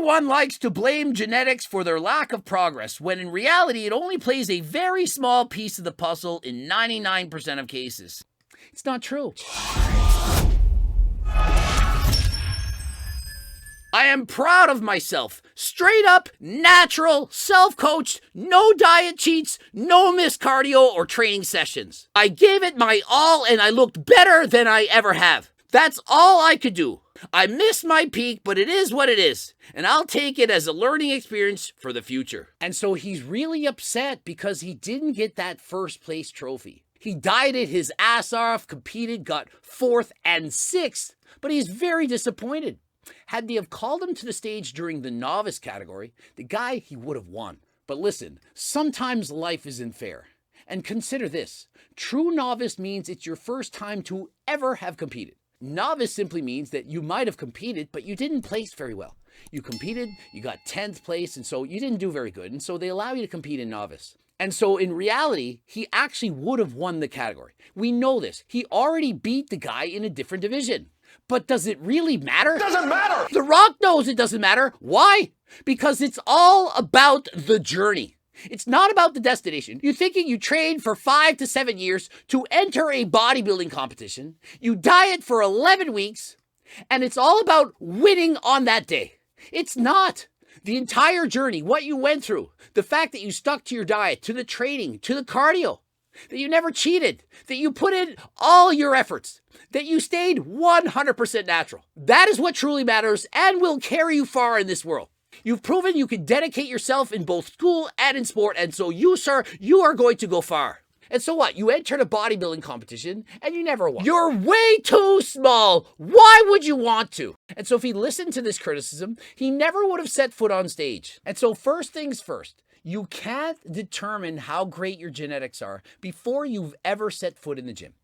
Everyone likes to blame genetics for their lack of progress, when in reality it only plays a very small piece of the puzzle in 99% of cases. It's not true. I am proud of myself. Straight up, natural, self-coached, no diet cheats, no missed cardio or training sessions. I gave it my all and I looked better than I ever have. That's all I could do. I missed my peak, but it is what it is. And I'll take it as a learning experience for the future. And so he's really upset because he didn't get that first place trophy. He dieted his ass off, competed, got 4th and 6th, but he's very disappointed. Had they have called him to the stage during the novice category, the guy, he would have won. But listen, sometimes life isn't fair. And consider this, true novice means it's your first time to ever have competed. Novice simply means that you might have competed, but you didn't place very well. You competed, you got 10th place, and so you didn't do very good, and so they allow you to compete in novice. And so in reality, he actually would have won the category. We know this. He already beat the guy in a different division. But does it really matter? It doesn't matter! The Rock knows it doesn't matter. Why? Because it's all about the journey. It's not about the destination. You're thinking you train for 5 to 7 years to enter a bodybuilding competition. You diet for 11 weeks, and it's all about winning on that day. It's not. The entire journey, what you went through, the fact that you stuck to your diet, to the training, to the cardio, that you never cheated, that you put in all your efforts, that you stayed 100% natural. That is what truly matters and will carry you far in this world. You've proven you can dedicate yourself in both school and in sport, and so you, sir, you are going to go far. And so what? You entered a bodybuilding competition and you never won. You're way too small. Why would you want to? And so if he listened to this criticism, he never would have set foot on stage. And so first things first, you can't determine how great your genetics are before you've ever set foot in the gym.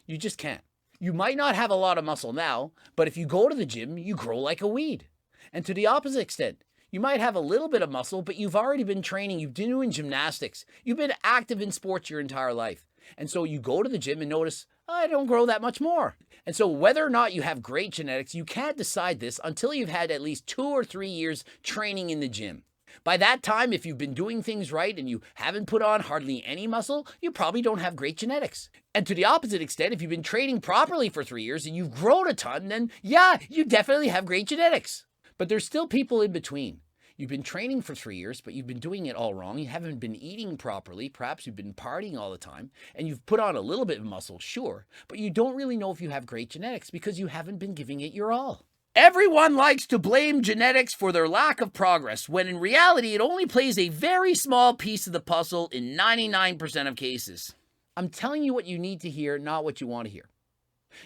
You just can't. You might not have a lot of muscle now, but if you go to the gym, you grow like a weed. And to the opposite extent, you might have a little bit of muscle, but you've already been training, you've been doing gymnastics, you've been active in sports your entire life. And so you go to the gym and notice, I don't grow that much more. And so whether or not you have great genetics, you can't decide this until you've had at least 2 or 3 years training in the gym. By that time, if you've been doing things right and you haven't put on hardly any muscle, you probably don't have great genetics. And to the opposite extent, if you've been training properly for 3 years and you've grown a ton, then yeah, you definitely have great genetics. But there's still people in between. You've been training for 3 years, but you've been doing it all wrong. You haven't been eating properly. Perhaps you've been partying all the time, and you've put on a little bit of muscle, sure, but you don't really know if you have great genetics because you haven't been giving it your all. Everyone likes to blame genetics for their lack of progress, when in reality it only plays a very small piece of the puzzle in 99% of cases. I'm telling you what you need to hear, not what you want to hear.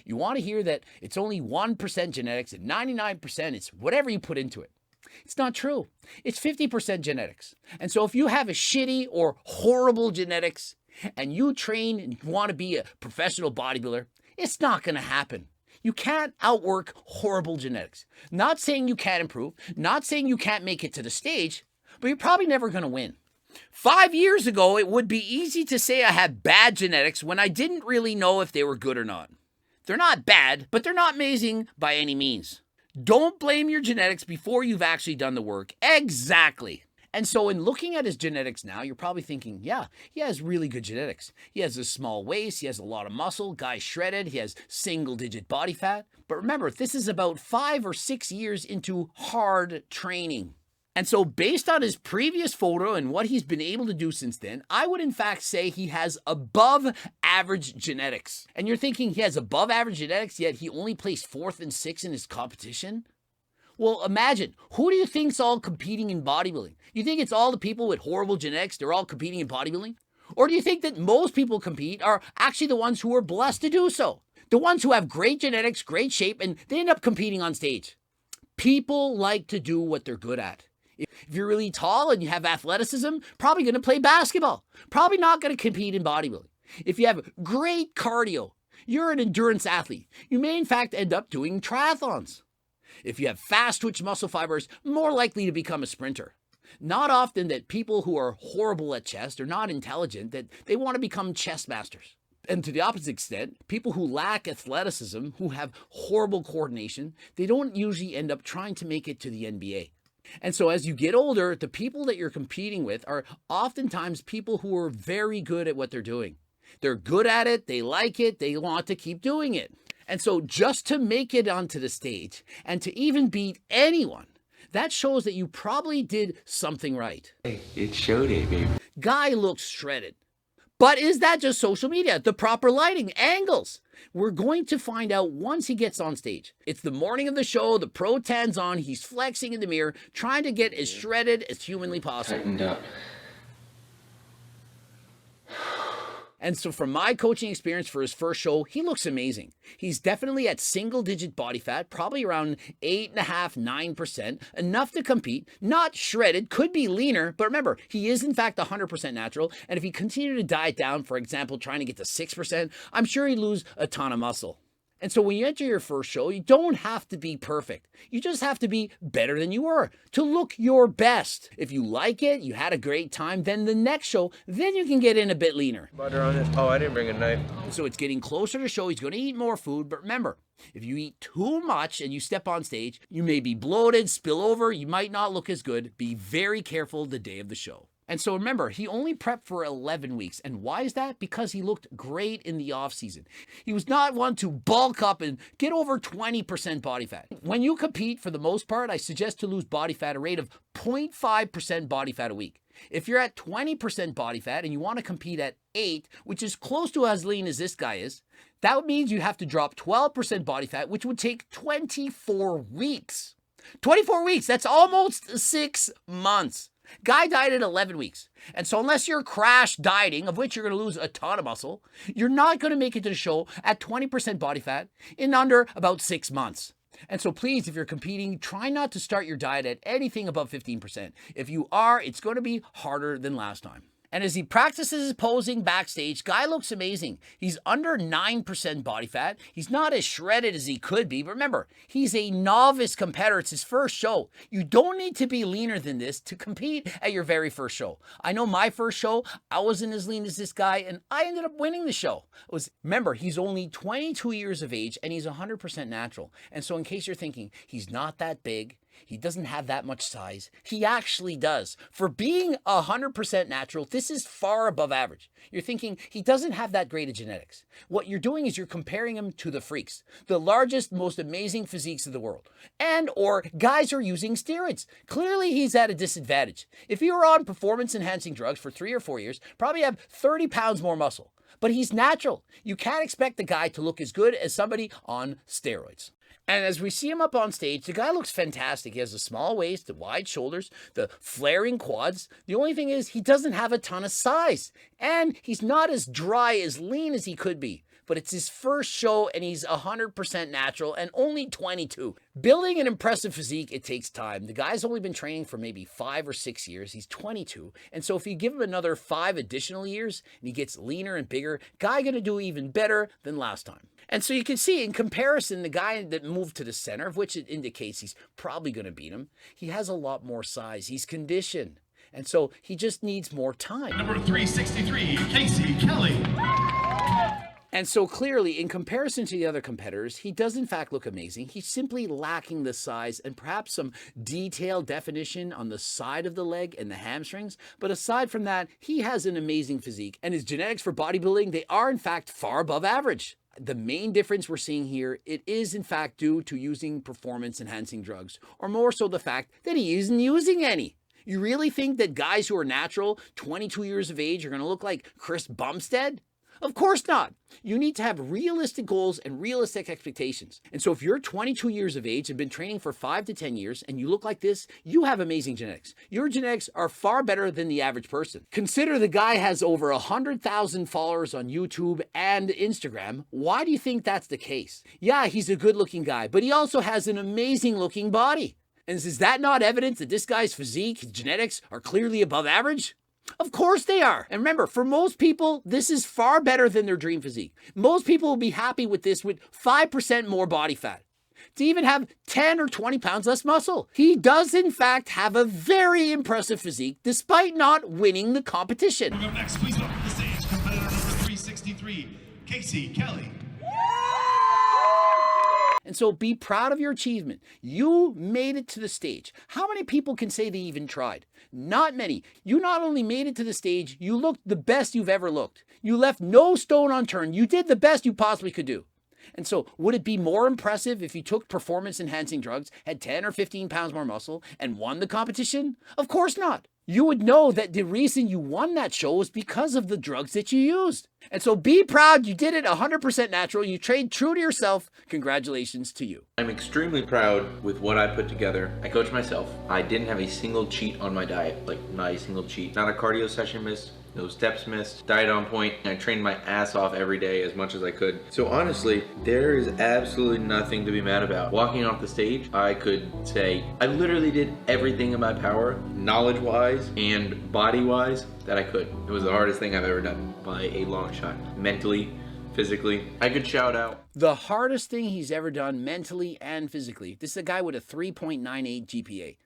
You want to hear that it's only 1% genetics and 99% is whatever you put into it. It's not true. It's 50% genetics. And so if you have a shitty or horrible genetics and you train and want to be a professional bodybuilder, it's not going to happen. You can't outwork horrible genetics. Not saying you can't improve, not saying you can't make it to the stage, but you're probably never going to win. 5 years ago, it would be easy to say I had bad genetics when I didn't really know if they were good or not. They're not bad, but they're not amazing by any means. Don't blame your genetics before you've actually done the work. Exactly. And so in looking at his genetics now, you're probably thinking, yeah, he has really good genetics. He has a small waist, he has a lot of muscle, guy's shredded, he has single-digit body fat. But remember, this is about 5 or 6 years into hard training. And so based on his previous photo and what he's been able to do since then, I would in fact say he has above average genetics. And you're thinking he has above average genetics, yet he only placed 4th and 6th in his competition? Well, imagine, who do you think's all competing in bodybuilding? You think it's all the people with horrible genetics, they're all competing in bodybuilding? Or do you think that most people compete are actually the ones who are blessed to do so? The ones who have great genetics, great shape, and they end up competing on stage. People like to do what they're good at. If you're really tall and you have athleticism, probably going to play basketball. Probably not going to compete in bodybuilding. If you have great cardio, you're an endurance athlete. You may in fact end up doing triathlons. If you have fast twitch muscle fibers, more likely to become a sprinter. Not often that people who are horrible at chess or not intelligent, that they want to become chess masters. And to the opposite extent, people who lack athleticism, who have horrible coordination, they don't usually end up trying to make it to the NBA. And so as you get older, the people that you're competing with are oftentimes people who are very good at what they're doing. They're good at it, they like it, they want to keep doing it. And so just to make it onto the stage and to even beat anyone, that shows that you probably did something right. Hey, it's show day, baby. Guy looks shredded. But is that just social media? The proper lighting, angles? We're going to find out once he gets on stage. It's the morning of the show, the Pro 10's on, he's flexing in the mirror, trying to get as shredded as humanly possible. Tightened up. And so from my coaching experience for his first show, he looks amazing. He's definitely at single-digit body fat, probably around 8.5%, 9%, enough to compete, not shredded, could be leaner, but remember, he is in fact 100% natural, and if he continued to diet down, for example, trying to get to 6%, I'm sure he'd lose a ton of muscle. And so when you enter your first show, you don't have to be perfect. You just have to be better than you were, to look your best. If you like it, you had a great time, then the next show, then you can get in a bit leaner. Butter on this. Oh, I didn't bring a knife. And so it's getting closer to show. He's going to eat more food, but remember, if you eat too much and you step on stage, you may be bloated, spill over, you might not look as good. Be very careful the day of the show. And so remember, he only prepped for 11 weeks. And why is that? Because he looked great in the off season. He was not one to bulk up and get over 20% body fat. When you compete, for the most part, I suggest to lose body fat at a rate of 0.5% body fat a week. If you're at 20% body fat and you want to compete at 8, which is close to as lean as this guy is, that means you have to drop 12% body fat, which would take 24 weeks. 24 weeks, that's almost 6 months. Guy dieted 11 weeks. And so unless you're crash dieting, of which you're going to lose a ton of muscle, you're not going to make it to the show at 20% body fat in under about 6 months. And so please, if you're competing, try not to start your diet at anything above 15%. If you are, it's going to be harder than last time. And as he practices posing backstage, Guy looks amazing. He's under 9% body fat. He's not as shredded as he could be. But remember, he's a novice competitor. It's his first show. You don't need to be leaner than this to compete at your very first show. I know my first show, I wasn't as lean as this guy, and I ended up winning the show. Remember, he's only 22 years of age, and he's 100% natural. And so in case you're thinking, he's not that big, he doesn't have that much size. He actually does. For being 100% natural, this is far above average. You're thinking he doesn't have that great of genetics. What you're doing is you're comparing him to the freaks, the largest, most amazing physiques of the world, and or guys who are using steroids. Clearly, he's at a disadvantage. If you were on performance-enhancing drugs for 3 or 4 years, probably have 30 pounds more muscle. But he's natural. You can't expect the guy to look as good as somebody on steroids. And as we see him up on stage, the guy looks fantastic. He has a small waist, the wide shoulders, the flaring quads. The only thing is he doesn't have a ton of size. And he's not as dry, as lean as he could be. But it's his first show and he's 100% natural and only 22. Building an impressive physique, it takes time. The guy's only been training for maybe 5 or 6 years. He's 22. And so if you give him another 5 additional years and he gets leaner and bigger, guy gonna do even better than last time. And so you can see in comparison, the guy that moved to the center, of which it indicates he's probably going to beat him, he has a lot more size. He's conditioned. And so he just needs more time. Number 363, Casey Kelly. And so clearly, in comparison to the other competitors, he does in fact look amazing. He's simply lacking the size and perhaps some detailed definition on the side of the leg and the hamstrings. But aside from that, he has an amazing physique. And his genetics for bodybuilding, they are in fact far above average. The main difference we're seeing here, it is in fact due to using performance-enhancing drugs, or more so the fact that he isn't using any. You really think that guys who are natural, 22 years of age, are going to look like Chris Bumstead? Of course not. You need to have realistic goals and realistic expectations. And so if you're 22 years of age and been training for 5 to 10 years and you look like this, you have amazing genetics. Your genetics are far better than the average person. Consider the guy has over 100,000 followers on YouTube and Instagram. Why do you think that's the case? Yeah, he's a good-looking guy, but he also has an amazing-looking body. And is that not evidence that this guy's physique, his genetics, are clearly above average? Of course they are. And remember, for most people, this is far better than their dream physique. Most people will be happy with this with 5% more body fat, to even have 10 or 20 pounds less muscle. He does, in fact, have a very impressive physique despite not winning the competition. Up next, please welcome to the stage competitor number 363, Casey Kelly. And so be proud of your achievement. You made it to the stage. How many people can say they even tried? Not many. You not only made it to the stage, you looked the best you've ever looked. You left no stone unturned. You did the best you possibly could do. And so would it be more impressive if you took performance-enhancing drugs, had 10 or 15 pounds more muscle, and won the competition? Of course not. You would know that the reason you won that show was because of the drugs that you used. And so be proud you did it 100% natural. You trained true to yourself. Congratulations to you. I'm extremely proud with what I put together. I coached myself. I didn't have a single cheat on my diet, like not a single cheat. Not a cardio session missed, no steps missed, diet on point. I trained my ass off every day as much as I could. So honestly, there is absolutely nothing to be mad about. Walking off the stage, I could say I literally did everything in my power, knowledge-wise and body-wise, that I could. It was the hardest thing I've ever done by a long shot. Mentally, physically, I could shout out. The hardest thing he's ever done mentally and physically. This is a guy with a 3.98 GPA.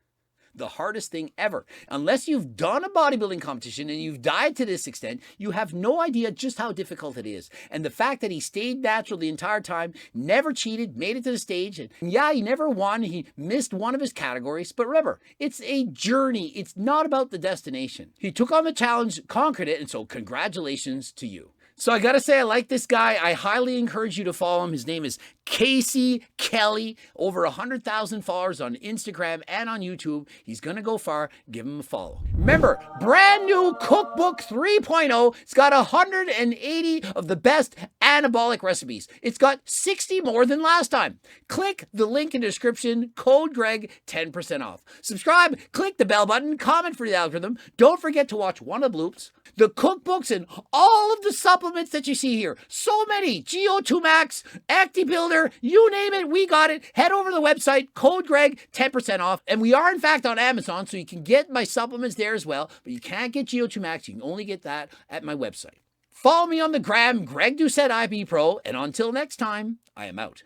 The hardest thing ever. Unless you've done a bodybuilding competition and you've died to this extent, you have no idea just how difficult it is. And the fact that he stayed natural the entire time, never cheated, made it to the stage, and yeah, he never won, he missed one of his categories, but remember, it's a journey. It's not about the destination. He took on the challenge, conquered it, and so congratulations to you. So I gotta say, I like this guy. I highly encourage you to follow him. His name is Casey Kelly. Over 100,000 followers on Instagram and on YouTube. He's gonna go far. Give him a follow. Remember, brand new Cookbook 3.0. It's got 180 of the best anabolic recipes. It's got 60 more than last time. Click the link in the description. Code Greg, 10% off. Subscribe, click the bell button, comment for the algorithm. Don't forget to watch one of the bloops, the cookbooks, and all of the supplements that you see here. So many. GO2 Max, Acti Builder, you name it, we got it. Head over to the website, code Greg, 10% off. And we are in fact on Amazon, so you can get my supplements there as well. But you can't get GO2 Max. You can only get that at my website. Follow me on the gram, Greg Doucette IB Pro. And until next time, I am out.